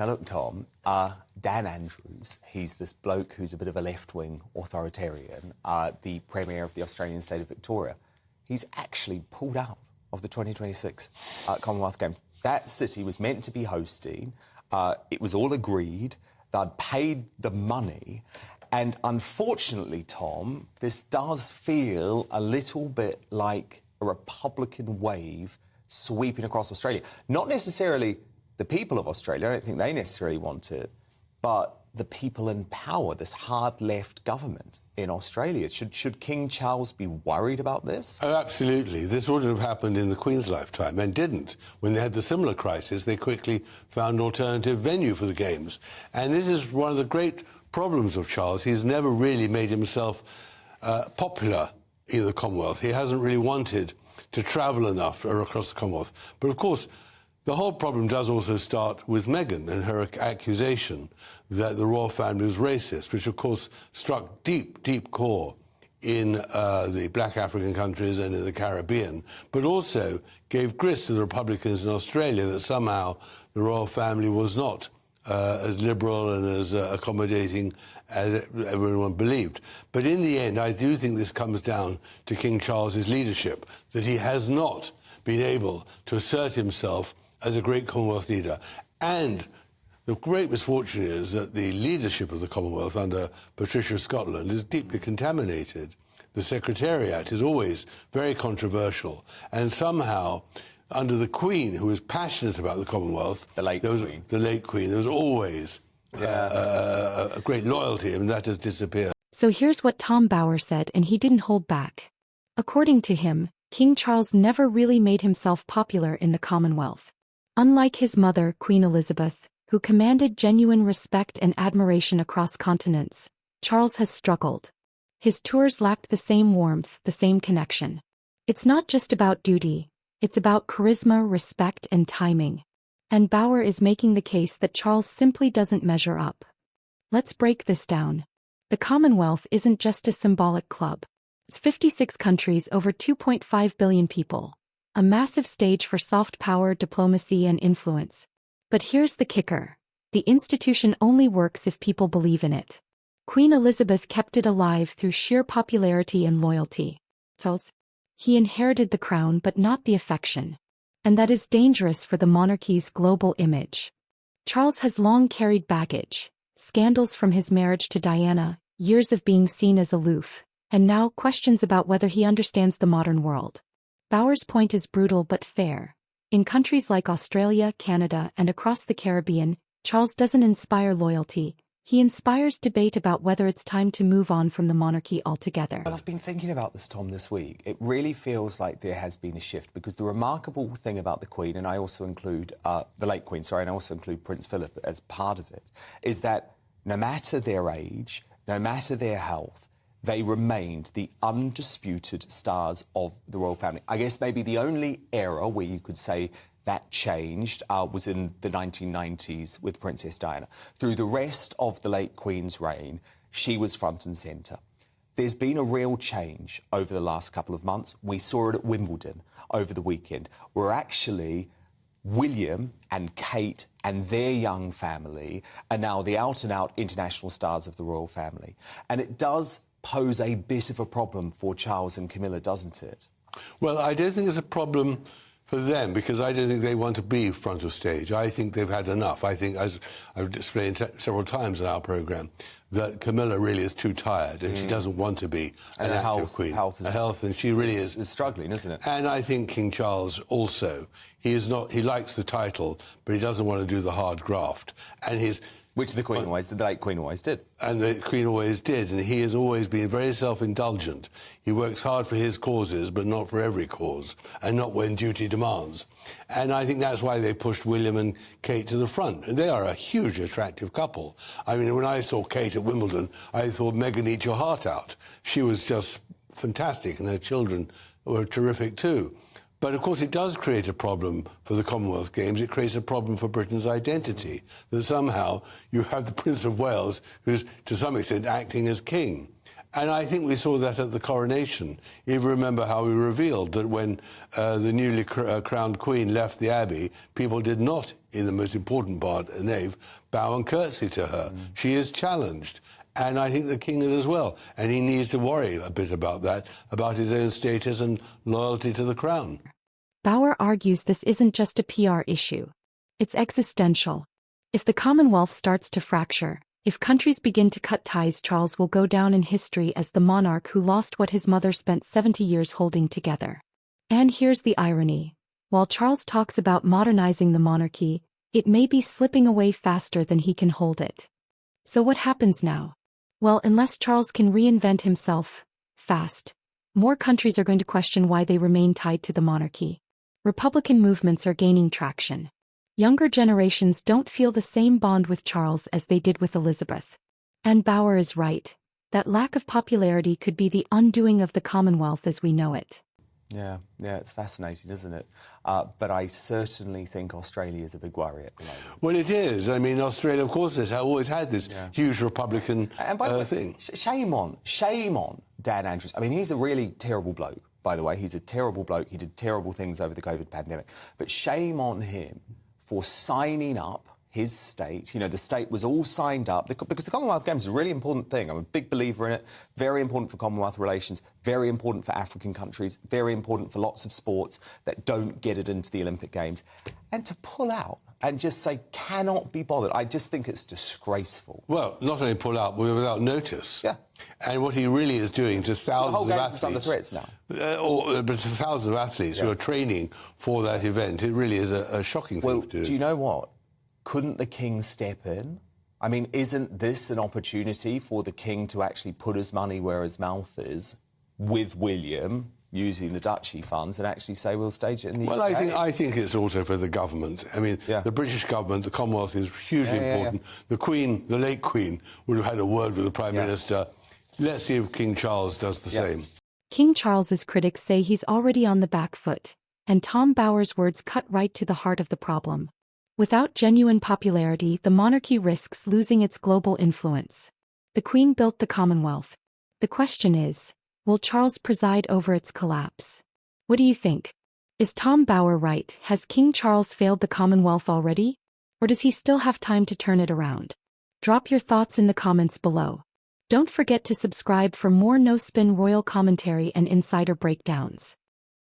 Now look, Tom, Dan Andrews, he's this bloke who's a bit of a left-wing authoritarian, the Premier of the Australian state of Victoria. He's actually pulled out of the 2026 Commonwealth Games. That city was meant to be hosting. It was all agreed. They'd paid the money. And unfortunately, Tom, this does feel a little bit like a Republican wave sweeping across Australia. Not necessarily the people of Australia, I don't think they necessarily want it, but the people in power, this hard left government in Australia. Should King Charles be worried about this? Oh, absolutely. This wouldn't have happened in the Queen's lifetime, and didn't. When they had the similar crisis, they quickly found an alternative venue for the Games. And this is one of the great problems of Charles. He's never really made himself popular in the Commonwealth. He hasn't really wanted to travel enough across the Commonwealth. But of course, the whole problem does also start with Meghan and her accusation that the royal family was racist, which of course struck deep, deep core in the black African countries and in the Caribbean, but also gave grist to the Republicans in Australia that somehow the royal family was not as liberal and as accommodating as everyone believed. But in the end, I do think this comes down to King Charles's leadership, that he has not been able to assert himself as a great Commonwealth leader. And the great misfortune is that the leadership of the Commonwealth under Patricia Scotland is deeply contaminated. The Secretariat is always very controversial, and somehow under the Queen, who was passionate about the Commonwealth, the late Queen, there was always a great loyalty, and that has disappeared. So here's what Tom Bower said, and he didn't hold back. According to him, King Charles never really made himself popular in the Commonwealth. Unlike his mother, Queen Elizabeth, who commanded genuine respect and admiration across continents, Charles has struggled. His tours lacked the same warmth, the same connection. It's not just about duty, it's about charisma, respect, and timing. And Bower is making the case that Charles simply doesn't measure up. Let's break this down. The Commonwealth isn't just a symbolic club. It's 56 countries, over 2.5 billion people. A massive stage for soft power, diplomacy, and influence. But here's the kicker. The institution only works if people believe in it. Queen Elizabeth kept it alive through sheer popularity and loyalty. He inherited the crown but not the affection. And that is dangerous for the monarchy's global image. Charles has long carried baggage. Scandals from his marriage to Diana, years of being seen as aloof, and now questions about whether he understands the modern world. Bower's point is brutal but fair. In countries like Australia, Canada, and across the Caribbean, Charles doesn't inspire loyalty. He inspires debate about whether it's time to move on from the monarchy altogether. Well, I've been thinking about this, Tom, this week. It really feels like there has been a shift, because the remarkable thing about the Queen, and I also include the late Queen, sorry, and I also include Prince Philip as part of it, is that no matter their age, no matter their health, they remained the undisputed stars of the royal family. I guess maybe the only era where you could say that changed was in the 1990s with Princess Diana. Through the rest of the late Queen's reign, she was front and centre. There's been a real change over the last couple of months. We saw it at Wimbledon over the weekend, where actually William and Kate and their young family are now the out-and-out international stars of the royal family. And it does pose a bit of a problem for Charles and Camilla, doesn't it? Well, I don't think it's a problem for them, because I don't think they want to be front of stage. I think they've had enough. I think, as I've explained several times in our programme, that Camilla really is too tired, and she doesn't want to be an active queen. Health, and she really is struggling, isn't it? And I think King Charles also, he likes the title, but he doesn't want to do the hard graft. And which the late Queen always did. And the Queen always did, and he has always been very self-indulgent. He works hard for his causes, but not for every cause, and not when duty demands. And I think that's why they pushed William and Kate to the front. And they are a hugely attractive couple. I mean, when I saw Kate at Wimbledon, I thought, Meghan, eat your heart out. She was just fantastic, and her children were terrific too. But, of course, it does create a problem for the Commonwealth Games. It creates a problem for Britain's identity, that somehow you have the Prince of Wales, who's, to some extent, acting as king. And I think we saw that at the coronation. You remember how we revealed that when the newly crowned Queen left the Abbey, people did not, in the most important part, a nave, bow and curtsy to her. She is challenged. And I think the King is as well. And he needs to worry a bit about that, about his own status and loyalty to the crown. Bauer argues this isn't just a PR issue. It's existential. If the Commonwealth starts to fracture, if countries begin to cut ties, Charles will go down in history as the monarch who lost what his mother spent 70 years holding together. And here's the irony. While Charles talks about modernizing the monarchy, it may be slipping away faster than he can hold it. So what happens now? Well, unless Charles can reinvent himself fast, more countries are going to question why they remain tied to the monarchy. Republican movements are gaining traction. Younger generations don't feel the same bond with Charles as they did with Elizabeth. And Bauer is right. That lack of popularity could be the undoing of the Commonwealth as we know it. Yeah, it's fascinating, isn't it? But I certainly think Australia is a big worry at the moment. Well, it is. I mean, Australia, of course, has always had this huge Republican and by the way, thing. Shame on Dan Andrews. I mean, he's a really terrible bloke, by the way. He's a terrible bloke. He did terrible things over the COVID pandemic. But shame on him for signing up his state. You know, the state was all signed up because the Commonwealth Games is a really important thing. I'm a big believer in it. Very important for Commonwealth relations, very important for African countries, very important for lots of sports that don't get it into the Olympic Games. And to pull out and just say, cannot be bothered, I just think it's disgraceful. Well, not only pull out, but without notice. Yeah. And what he really is doing to thousands of athletes... The whole game is under threats now. But to thousands of athletes who are training for that event, it really is a shocking thing to do. Do you know what? Couldn't the King step in? I mean, isn't this an opportunity for the King to actually put his money where his mouth is with William, using the Duchy funds, and actually say, we'll stage it in the UK? Well, I think it's also for the government. I mean, the British government, the Commonwealth is hugely important. The Queen, the late Queen, would have had a word with the Prime Minister. Let's see if King Charles does the same. King Charles's critics say he's already on the back foot, and Tom Bauer's words cut right to the heart of the problem. Without genuine popularity, the monarchy risks losing its global influence. The Queen built the Commonwealth. The question is, will Charles preside over its collapse? What do you think? Is Tom Bauer right? Has King Charles failed the Commonwealth already? Or does he still have time to turn it around? Drop your thoughts in the comments below. Don't forget to subscribe for more no-spin royal commentary and insider breakdowns.